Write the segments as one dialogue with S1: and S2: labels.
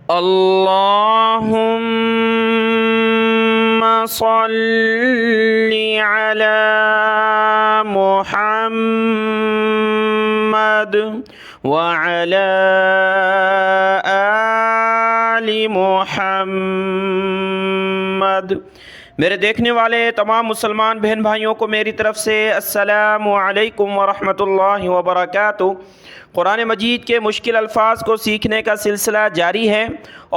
S1: اللهم صل على محمد وعلى آل محمد۔ میرے دیکھنے والے تمام مسلمان بہن بھائیوں کو میری طرف سے السلام علیکم ورحمۃ اللہ وبرکاتہ۔ قرآن مجید کے مشکل الفاظ کو سیکھنے کا سلسلہ جاری ہے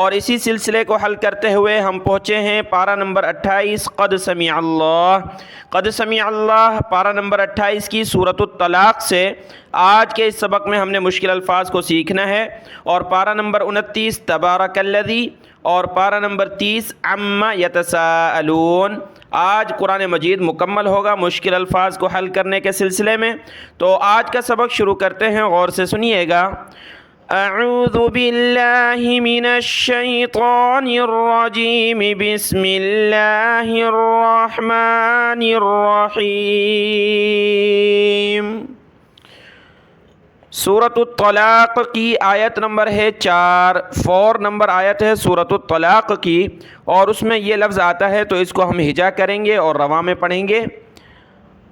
S1: اور اسی سلسلے کو حل کرتے ہوئے ہم پہنچے ہیں پارہ نمبر 28 قد سمع اللہ۔ قد سمع اللہ پارہ نمبر 28 کی سورۃ الطلاق سے آج کے اس سبق میں ہم نے مشکل الفاظ کو سیکھنا ہے، اور پارہ نمبر 29 تبارک الذی اور پارہ نمبر 30 عما یتساءلون۔ آج قرآن مجید مکمل ہوگا مشکل الفاظ کو حل کرنے کے سلسلے میں۔ تو آج کا سبق شروع کرتے ہیں، غور سے سنیے گا۔ اعوذ باللہ من الشیطان الرجیم، بسم اللہ الرحمن الرحیم۔ سورۃ الطلاق کی آیت نمبر ہے 4 نمبر آیت ہے سورۃ الطلاق کی، اور اس میں یہ لفظ آتا ہے تو اس کو ہم ہجا کریں گے اور رواں میں پڑھیں گے۔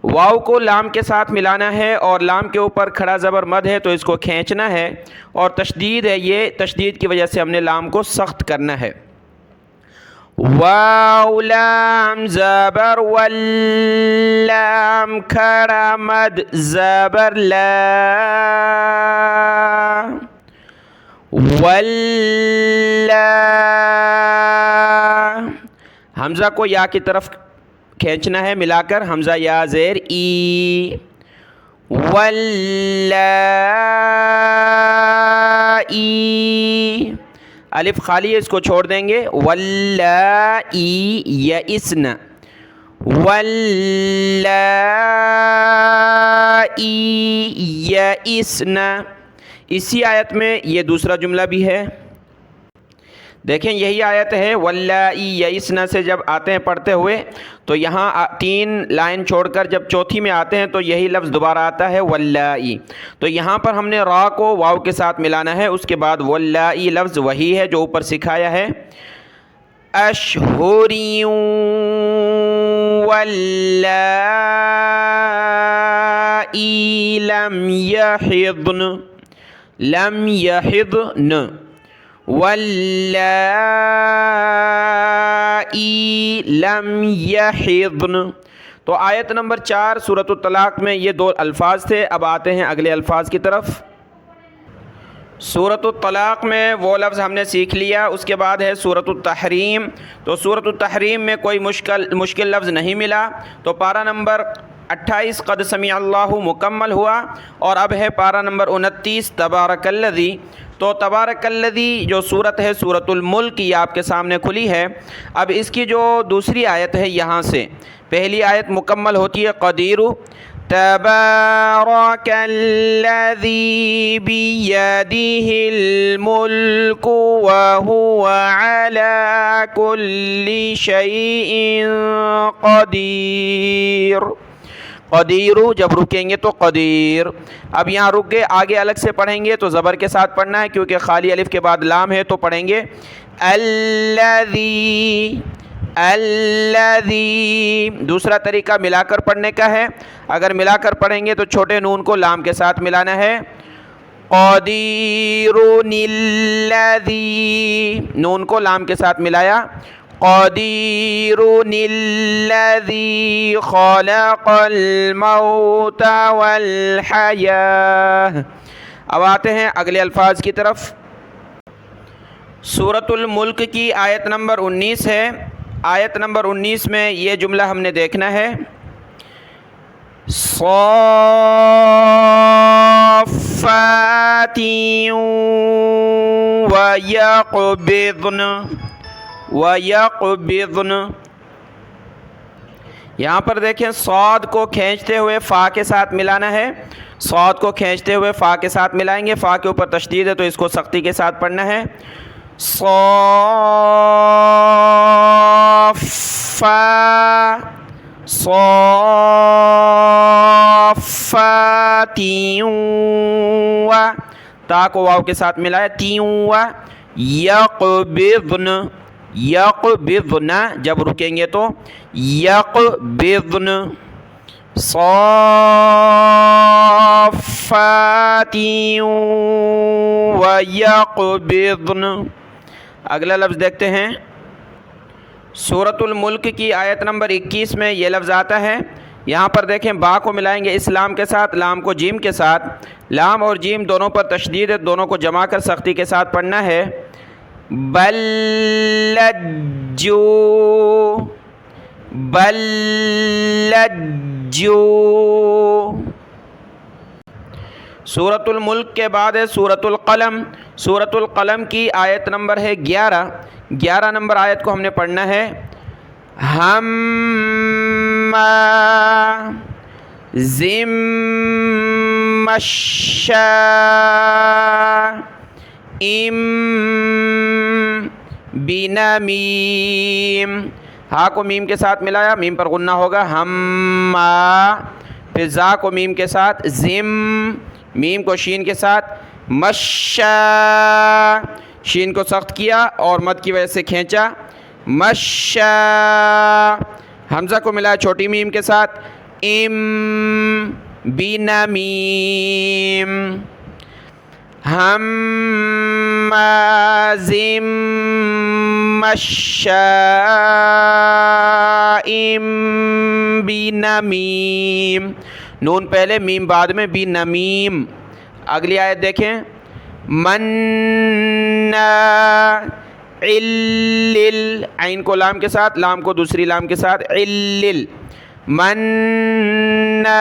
S1: واو کو لام کے ساتھ ملانا ہے اور لام کے اوپر کھڑا زبر مد ہے تو اس کو کھینچنا ہے، اور تشدید ہے، یہ تشدید کی وجہ سے ہم نے لام کو سخت کرنا ہے۔ واو لام زبر واللام کھڑا مد زبر لا، واللا حمزہ کو یا کی طرف کھینچنا ہے ملا کر، حمزہ یا زیر ای، واللائی الف خالی ہے، اس کو چھوڑ دیں گے، واللائی یئسن، واللائی یئسن۔ اسی آیت میں یہ دوسرا جملہ بھی ہے، دیکھیں یہی آیت ہے، واللائی یئسن سے جب آتے ہیں پڑھتے ہوئے تو یہاں 3 لائن چھوڑ کر جب چوتھی میں آتے ہیں تو یہی لفظ دوبارہ آتا ہے واللائی، تو یہاں پر ہم نے را کو واو کے ساتھ ملانا ہے، اس کے بعد واللائی لفظ وہی ہے جو اوپر سکھایا ہے، اشہری واللائی لم یحضن، لم یحضن، واللائی لم یحضن۔ تو آیت نمبر 4 سورۃ الطلاق میں یہ 2 الفاظ تھے۔ اب آتے ہیں اگلے الفاظ کی طرف۔ سورۃ الطلاق میں وہ لفظ ہم نے سیکھ لیا، اس کے بعد ہے سورۃ التحریم۔ تو سورۃ التحریم میں کوئی مشکل لفظ نہیں ملا، تو پارہ نمبر 28 قد سمع اللہ مکمل ہوا، اور اب ہے پارہ نمبر 29 تبارک الذی۔ تو تبارک الذی جو صورت ہے سورۃ الملک، یہ آپ کے سامنے کھلی ہے۔ اب اس کی جو دوسری آیت ہے یہاں سے پہلی آیت مکمل ہوتی ہے قدیر، تبارک الذی بیدہ الملک وہو علی کل شیء قدیر۔ قدیر جب رکیں گے تو قدیر، اب یہاں رک گئے، آگے الگ سے پڑھیں گے تو زبر کے ساتھ پڑھنا ہے کیونکہ خالی الف کے بعد لام ہے، تو پڑھیں گے الذی، الذی۔ دوسرا طریقہ ملا کر پڑھنے کا ہے، اگر ملا کر پڑھیں گے تو چھوٹے نون کو لام کے ساتھ ملانا ہے، قدیر الذی، نون کو لام کے ساتھ ملایا، قدیر الذی خلق الموت والحیاۃ۔ اب آتے ہیں اگلے الفاظ کی طرف۔ سورۃ الملک کی آیت نمبر 19 ہے، آیت نمبر 19 میں یہ جملہ ہم نے دیکھنا ہے، صافات ویقبضن، وَيَقْبِضْنَ۔ یہاں پر دیکھیں صاد کو کھینچتے ہوئے فا کے ساتھ ملانا ہے، صاد کو کھینچتے ہوئے فا کے ساتھ ملائیں گے، فا کے اوپر تشدید ہے تو اس کو سختی کے ساتھ پڑھنا ہے، صافا، صافات، تا کو واو کے ساتھ ملایا، تیوں، یقبضن، یقبضن جب رکیں گے تو یقبضن، صافات ویقبضن۔ اگلا لفظ دیکھتے ہیں، سورۃ الملک کی آیت نمبر 21 میں یہ لفظ آتا ہے۔ یہاں پر دیکھیں با کو ملائیں گے اس لام کے ساتھ، لام کو جیم کے ساتھ، لام اور جیم دونوں پر تشدید ہے، دونوں کو جمع کر سختی کے ساتھ پڑھنا ہے۔ بل لجو، بل لجو۔ سورۃ الملک کے بعد ہے سورۃ القلم۔ سورۃ القلم کی آیت نمبر ہے 11۔ 11 نمبر آیت کو ہم نے پڑھنا ہے۔ ہمازم مشاء بنمیم، ہا کو میم کے ساتھ ملایا، میم پر غنہ ہوگا، ہما، پھر زا کو میم کے ساتھ، زم، میم کو شین کے ساتھ، مشا، شین کو سخت کیا اور مد کی وجہ سے کھینچا، مشا، حمزہ کو ملایا چھوٹی میم کے ساتھ، ام بنمیم، ہمازم مشاء بنمیم، نون پہلے میم بعد میں، بنمیم۔ اگلی آیت دیکھیں، مناع لل، عین کو لام کے ساتھ، لام کو دوسری لام کے ساتھ، علل، مناع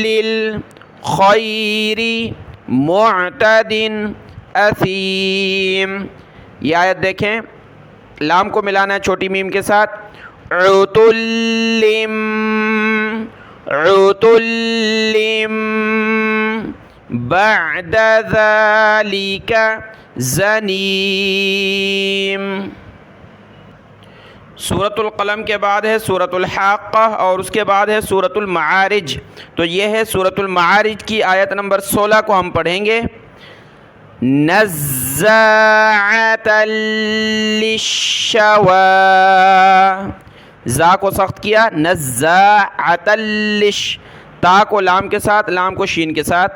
S1: للخیر معتد اثیم۔ یہ آیت دیکھیں، لام کو ملانا ہے چھوٹی میم کے ساتھ، عتلم، عتلم بعد ذلك زنیم۔ سورۃ القلم کے بعد ہے سورۃ الحاقہ اور اس کے بعد ہے سورۃ المعارج۔ تو یہ ہے سورۃ المعارج کی آیت نمبر 16 کو ہم پڑھیں گے۔ نزاعۃ للشویٰ، زا کو سخت کیا، نزاعۃ للش، تا کو لام کے ساتھ، لام کو شین کے ساتھ،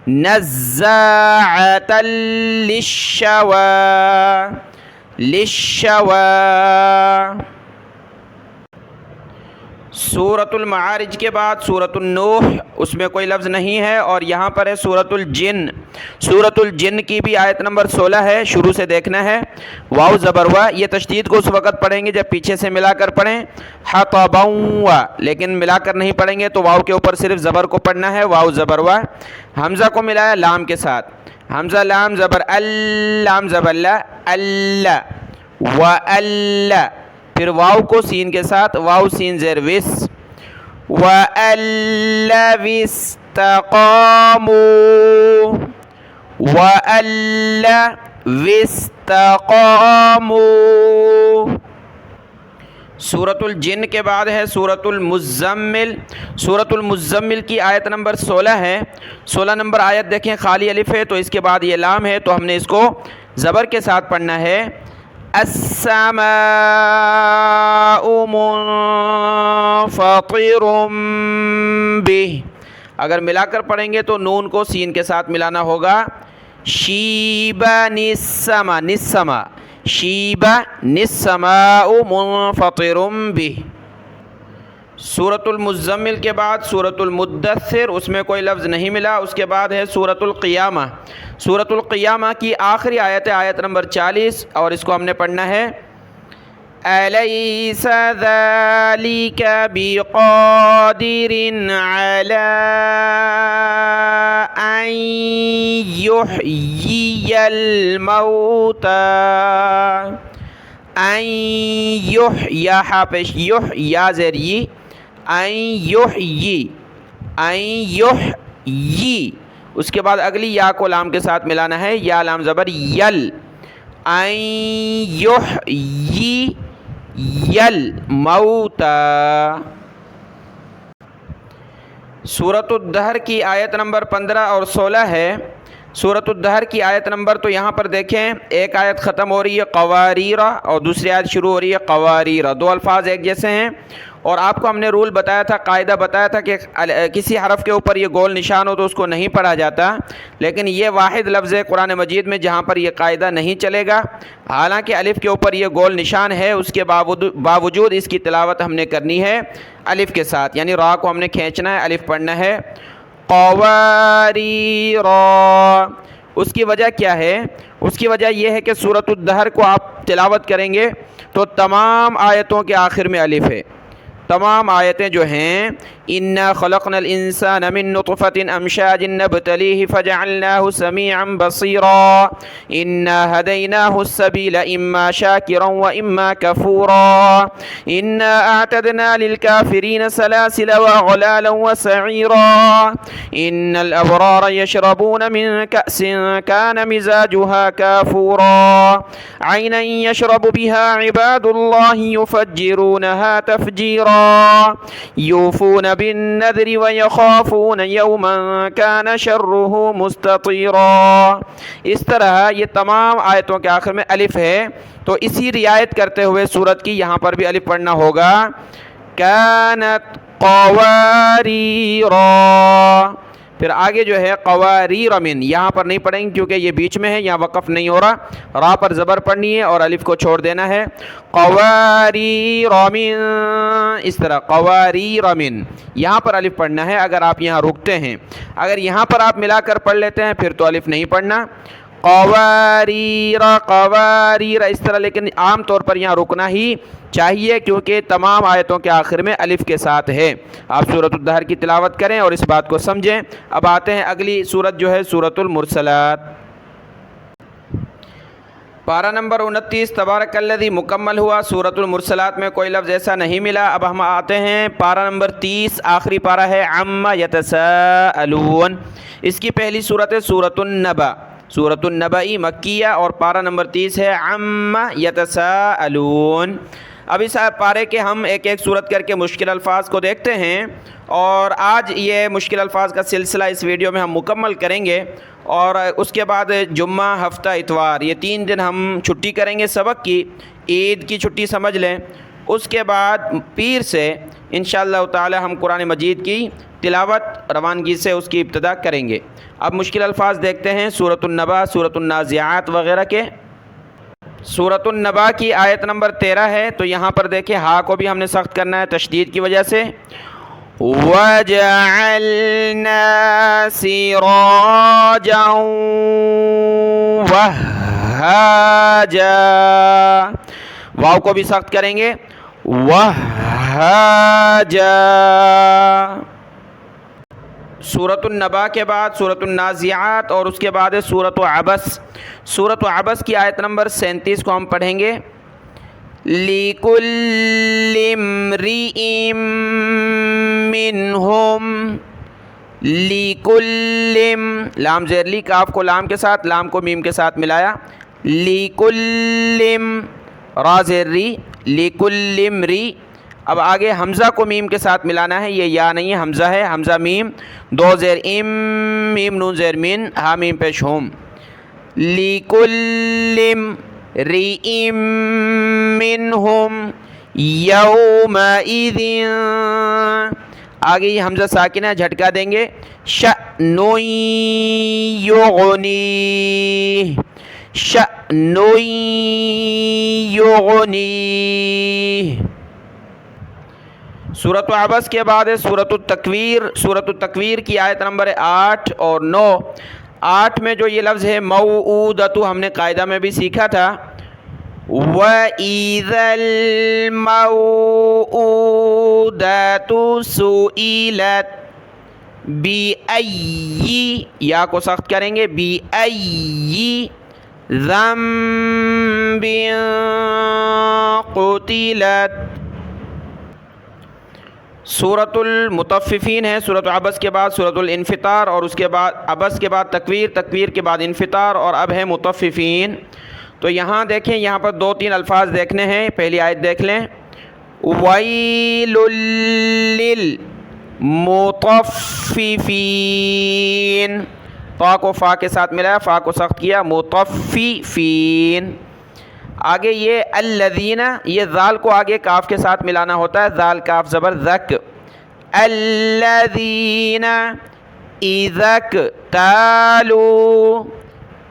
S1: نزاعۃ للشویٰ، للشویٰ۔ سورۃ المعارج کے بعد سورۃ النوح، اس میں کوئی لفظ نہیں ہے، اور یہاں پر ہے سورۃ الجن۔ سورۃ الجن کی بھی آیت نمبر 16 ہے، شروع سے دیکھنا ہے، واو زبر وا، یہ تشدید کو اس وقت پڑھیں گے جب پیچھے سے ملا کر پڑھیں، حطبوا، لیکن ملا کر نہیں پڑھیں گے تو واو کے اوپر صرف زبر کو پڑھنا ہے، واو زبر وا۔ حمزہ کو ملایا لام کے ساتھ، حمزہ لام زبر ال، لام زبر لا، اللہ، وَأَلَّ، پھر واو کو سین کے ساتھ، واو سین زیر وس، وَأَلَّ وِاسْتَقَامُوا، وَأَلَّ وِاسْتَقَامُوا۔ سورۃ الجن کے بعد ہے سورۃ المزمل۔ سورۃ المزمل کی آیت نمبر 16 ہے۔ 16 نمبر آیت دیکھیں، خالی الف ہے تو اس کے بعد یہ لام ہے، تو ہم نے اس کو زبر کے ساتھ پڑھنا ہے۔ السماء منفطر به، اگر ملا کر پڑھیں گے تو نون کو سین کے ساتھ ملانا ہوگا، شیبا نسما، نسما، شیبا نسماء منفطر به۔ سورۃ المزمل کے بعد سورۃ المدثر، اس میں کوئی لفظ نہیں ملا۔ اس کے بعد ہے سورۃ القیامہ۔ سورۃ القیامہ کی آخری آیت ہے آیت نمبر 40، اور اس کو ہم نے پڑھنا ہے، الیس ذلک بقادر علی ان یحیی الموتی، ان یحیی، ہا پیش یح، یا زیر ی، ان یحیی، ان یحیی، اس کے بعد اگلی یا کو لام کے ساتھ ملانا ہے، یا لام زبر یل، ان یحیی الموتی۔ سورۃ الدہر کی آیت نمبر 15 اور 16 ہے۔ سورۃ الدہر کی آیت نمبر، تو یہاں پر دیکھیں ایک آیت ختم ہو رہی ہے قواریرہ اور دوسری آیت شروع ہو رہی ہے قواریرہ، دو الفاظ ایک جیسے ہیں، اور آپ کو ہم نے رول بتایا تھا، قاعدہ بتایا تھا کہ کسی حرف کے اوپر یہ گول نشان ہو تو اس کو نہیں پڑھا جاتا، لیکن یہ واحد لفظ ہے قرآن مجید میں جہاں پر یہ قاعدہ نہیں چلے گا، حالانکہ الف کے اوپر یہ گول نشان ہے، اس کے باوجود اس کی تلاوت ہم نے کرنی ہے الف کے ساتھ، یعنی را کو ہم نے کھینچنا ہے، الف پڑھنا ہے قواریرہ۔ اس کی وجہ کیا ہے؟ اس کی وجہ یہ ہے کہ سورۃ الدہر کو آپ تلاوت کریں گے تو تمام آیتوں کے آخر میں الف ہے، تمام آیتیں جو ہیں اِنَّا خَلَقْنَا الْإِنسَانَ مِن نُطْفَةٍ أَمْشَاجٍ نَبْتَلِيهِ فَجَعَلْنَاهُ سَمِيعًا بَصِيرًا إِنَّا هَدَيْنَاهُ السَّبِيلَ إِمَّا شَاكِرًا وَإِمَّا كَفُورًا إِنَّا أَعْتَدْنَا لِلْكَافِرِينَ سَلَاسِلَ وَأَغْلَالًا وَسَعِيرًا إِنَّ الْأَبْرَارَ يَشْرَبُونَ مِن كَأْسٍ كَانَ مِزَاجُهَا كَافُورًا عَيْنًا يَشْرَبُ بِهَا عِبَادُ اللَّهِ يُفَجِّرُونَهَا تَفْجِيرًا يوفون بالنذر ويخافون يوما كان شره مستطيرا۔ اس طرح یہ تمام آیتوں کے آخر میں الف ہے، تو اسی رعایت کرتے ہوئے سورت کی یہاں پر بھی الف پڑھنا ہوگا، كانت قواریرا۔ پھر آگے جو ہے قواریر من، یہاں پر نہیں پڑھیں گے کیونکہ یہ بیچ میں ہے، یہاں وقف نہیں ہو رہا، را پر زبر پڑھنی ہے اور الف کو چھوڑ دینا ہے، قواریر من، اس طرح قواریر من، یہاں پر الف پڑھنا ہے اگر آپ یہاں رکتے ہیں، اگر یہاں پر آپ ملا کر پڑھ لیتے ہیں پھر تو الف نہیں پڑھنا، قواریر قواریر اس طرح، لیکن عام طور پر یہاں رکنا ہی چاہیے کیونکہ تمام آیتوں کے آخر میں الف کے ساتھ ہے۔ آپ سورۃ الدہر کی تلاوت کریں اور اس بات کو سمجھیں۔ اب آتے ہیں اگلی سورت جو ہے سورۃ المرسلات، پارہ نمبر 29 تبارک الذی مکمل ہوا۔ سورۃ المرسلات میں کوئی لفظ ایسا نہیں ملا۔ اب ہم آتے ہیں پارہ نمبر 30، آخری پارہ ہے عما یتساءلون، اس کی پہلی سورت ہے سورۃ النبأ، سورۃ النبأ مکیہ، اور پارہ نمبر 30 ہے عما یتساءلون۔ اب اس پارے کے ہم ایک ایک صورت کر کے مشکل الفاظ کو دیکھتے ہیں، اور آج یہ مشکل الفاظ کا سلسلہ اس ویڈیو میں ہم مکمل کریں گے، اور اس کے بعد جمعہ، ہفتہ، اتوار، یہ 3 دن ہم چھٹی کریں گے سبق کی، عید کی چھٹی سمجھ لیں۔ اس کے بعد پیر سے انشاءاللہ تعالی ہم قرآن مجید کی تلاوت روانگی سے اس کی ابتدا کریں گے۔ اب مشکل الفاظ دیکھتے ہیں سورۃ النبأ، سورۃ النازعات وغیرہ کے۔ سورۃ النبأ کی آیت نمبر 13 ہے، تو یہاں پر دیکھیں ہا کو بھی ہم نے سخت کرنا ہے تشدید کی وجہ سے، وَجَعَلْنَا سِرَاجًا وَهَّاجًا، واو کو بھی سخت کریں گے، وَهَّاجًا۔ سورۃ النبأ کے بعد سورۃ النازعات اور اس کے بعد ہے سورۃ عبس۔ سورۃ عبس کی آیت نمبر 37 کو ہم پڑھیں گے، لِكُلِّ امْرِئٍ مِّنْهُمْ، لِكُلِّ، لام زیر لی، کاف کو لام کے ساتھ، لام کو میم کے ساتھ ملایا، لِكُلِّ، را زیر ری، لِكُلِّ امْرِئٍ۔ اب آگے حمزہ کو میم کے ساتھ ملانا ہے، یہ یا نہیں ہے، حمزہ ہے، حمزہ میم، 2 زیر ام، میم نون زیر من، ہا میم پیش ہوم، لِكُلِّ امْرِئٍ مِّنْهُمْ يَوْمَئِذٍ، آگے یہ حمزہ ساکن ہے، جھٹکا دیں گے، شَأْنٌ يُغْنِيهِ، شَأْنٌ يُغْنِيهِ۔ سورۃ عبس کے بعد ہے سورۃ التکویر۔ سورۃ التکویر کی آیت نمبر 8 اور 9۔ 8 میں جو یہ لفظ ہے موعودۃ، ہم نے قاعدہ میں بھی سیکھا تھا، وَإِذَا الْمَوْءُودَةُ سُئِلَتْ بِأَيِّ، یا کو سخت کریں گے، بِأَيِّ ذَنبٍ قُتِلَتْ۔ سورۃ المطففین ہے، سورۃ عبس کے بعد سورۃ الانفطار، اور اس کے بعد عبس کے بعد تکویر، تکویر کے بعد انفطار، اور اب ہے مطففین۔ تو یہاں دیکھیں، یہاں پر 2-3 الفاظ دیکھنے ہیں۔ پہلی آیت دیکھ لیں، وَيْلٌ لِّلْمُطَفِّفِينَ، تا کو فا کے ساتھ ملایا، فا کو سخت کیا، مطففین۔ آگے یہ الذین، یہ ذال کو آگے کاف کے ساتھ ملانا ہوتا ہے، ذال کاف زبر ذک، الذین اذا اکتالوا،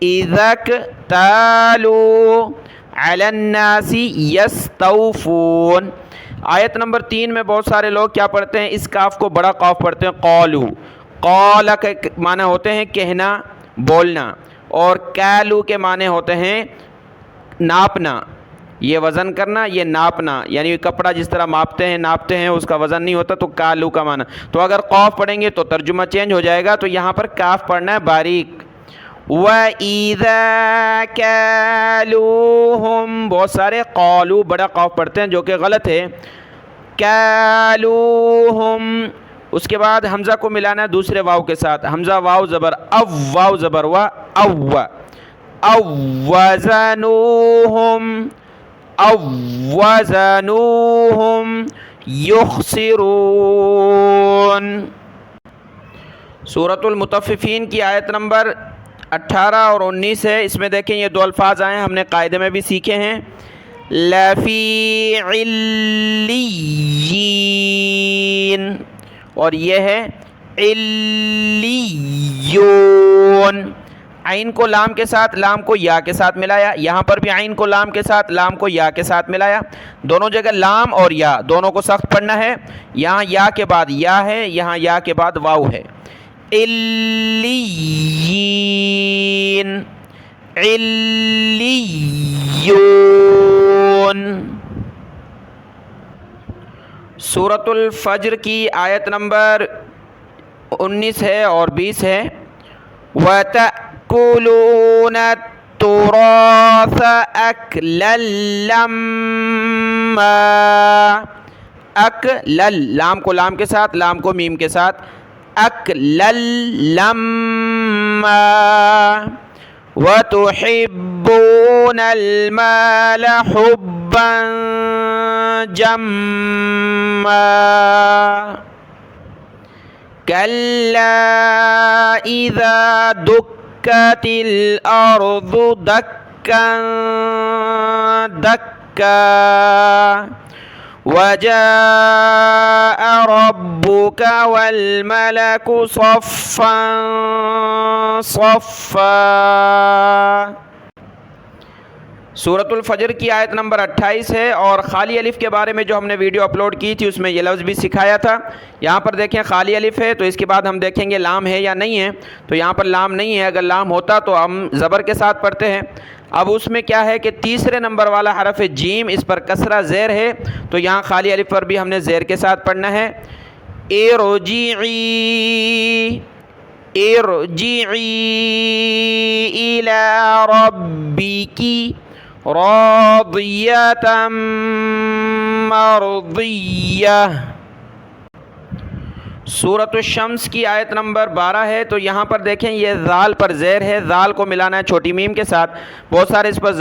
S1: اذا اکتالوا علی الناس یستوفون۔ آیت نمبر 3 میں بہت سارے لوگ کیا پڑھتے ہیں، اس کاف کو بڑا قاف پڑھتے ہیں، قالو، قال کے معنی ہوتے ہیں کہنا، بولنا، اور کالو کے معنی ہوتے ہیں ناپنا، یہ وزن کرنا، یہ ناپنا، یعنی کپڑا جس طرح ماپتے ہیں ناپتے ہیں اس کا وزن نہیں ہوتا، تو کالو کا معنی، تو اگر قاف پڑھیں گے تو ترجمہ چینج ہو جائے گا، تو یہاں پر کاف پڑھنا ہے باریک۔ وَإِذَا كَالُوهُمْ، بہت سارے قالو بڑا قاف پڑھتے ہیں جو کہ غلط ہے، كَالُوهُمْ، اس کے بعد حمزہ کو ملانا ہے دوسرے واو کے ساتھ، حمزہ واو زبر او، واو زبر وا، او، او وزنوہم، او وزنوہم یخسرون۔ سورۃ المطففین کی آیت نمبر 18 اور 19 ہے، اس میں دیکھیں یہ دو الفاظ آئے ہیں، ہم نے قاعدے میں بھی سیکھے ہیں، لفی علیین، اور یہ ہے علیون۔ عین کو لام کے ساتھ، لام کو یا کے ساتھ ملایا، یہاں پر بھی عین کو لام کے ساتھ، لام کو یا کے ساتھ ملایا، دونوں جگہ لام اور یا دونوں کو سخت پڑھنا ہے، یہاں یا کے بعد یا ہے، یہاں یا کے بعد واو ہے، علیین، علیون۔ سورۃ الفجر کی آیت نمبر 19 ہے اور 20 ہے، وَتَأْكُلُونَ التُّرَاثَ أَكْلًا لَمًّا، اکلل، لام کو لام کے ساتھ، لام کو میم کے ساتھ، اکلل لمّا، وَتُحِبُّونَ الْمَالَ حُبًّا جَمًّا، كَلَّا إِذَا دُكَّتِ الْأَرْضُ دَكًّا دَكًّا، وَجَاءَ رَبُّكَ وَالْمَلَكُ صَفًّا صَفًّا۔ سورۃ الفجر کی آیت نمبر 28 ہے، اور خالی الف کے بارے میں جو ہم نے ویڈیو اپلوڈ کی تھی اس میں یہ لفظ بھی سکھایا تھا، یہاں پر دیکھیں خالی الف ہے، تو اس کے بعد ہم دیکھیں گے لام ہے یا نہیں ہے، تو یہاں پر لام نہیں ہے، اگر لام ہوتا تو ہم زبر کے ساتھ پڑھتے ہیں۔ اب اس میں کیا ہے کہ تیسرے نمبر والا حرف جیم، اس پر کسرہ زیر ہے، تو یہاں خالی الف پر بھی ہم نے زیر کے ساتھ پڑھنا ہے، ارجعی، ارجعی الی ربکی راضیۃ مرضیہ۔ سورۃ الشمس کی آیت نمبر 12 ہے، تو یہاں پر دیکھیں یہ ذال پر زیر ہے، ذال کو ملانا ہے چھوٹی میم کے ساتھ، بہت سارے اس پر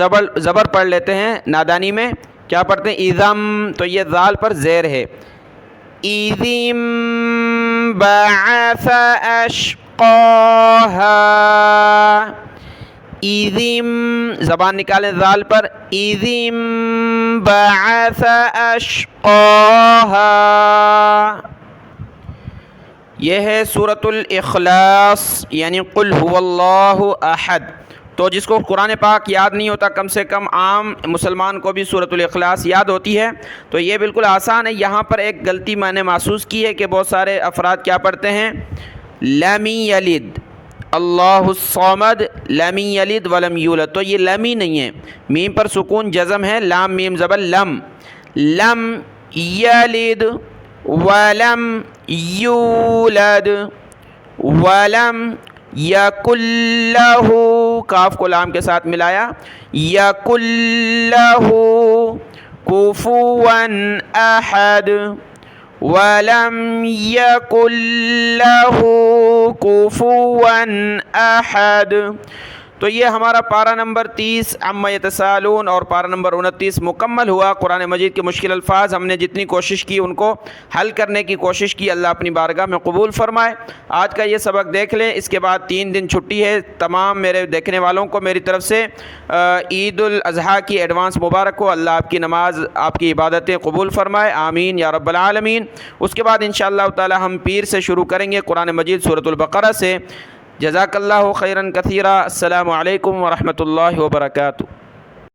S1: زبر پڑھ لیتے ہیں نادانی میں، کیا پڑھتے ہیں اِذَم، تو یہ ذال پر زیر ہے، اِذِم بَعَثَ أَشْقَاهَا، اِذِم، زبان نکالیں ذال پر، اِذِم بَعَثَ أَشْقَاهَا۔ یہ ہے سورۃ الاخلاص، یعنی قل هو اللہ احد، تو جس کو قرآن پاک یاد نہیں ہوتا، کم سے کم عام مسلمان کو بھی سورۃ الاخلاص یاد ہوتی ہے، تو یہ بالکل آسان ہے۔ یہاں پر ایک غلطی میں نے محسوس کی ہے کہ بہت سارے افراد کیا پڑھتے ہیں، لم یلد اللہ الصمد لم یلد ولم یولد، تو یہ لم ہی نہیں ہے، میم پر سکون جزم ہے، لام میم زبر لم، لم یلد ولم یولد ولم یکن لہ، کاف کو لام کے ساتھ ملایا، یکن لہ کفوا احد، ولم یکن لہ کفوا احد۔ تو یہ ہمارا پارہ نمبر 30 عما یتساءلون اور پارہ نمبر 29 مکمل ہوا۔ قرآن مجید کے مشکل الفاظ ہم نے جتنی کوشش کی ان کو حل کرنے کی کوشش کی، اللہ اپنی بارگاہ میں قبول فرمائے۔ آج کا یہ سبق دیکھ لیں، اس کے بعد 3 دن چھٹی ہے۔ تمام میرے دیکھنے والوں کو میری طرف سے عید الاضحیٰ کی ایڈوانس مبارک ہو۔ اللہ آپ کی نماز، آپ کی عبادتیں قبول فرمائے، آمین یا رب العالمین۔ اس کے بعد انشاءاللہ تعالی ہم پیر سے شروع کریں گے، قرآن مجید سورۃ البقرہ سے۔ جزاک اللہ خیرا کثیرا۔ السلام علیکم ورحمۃ اللہ وبرکاتہ۔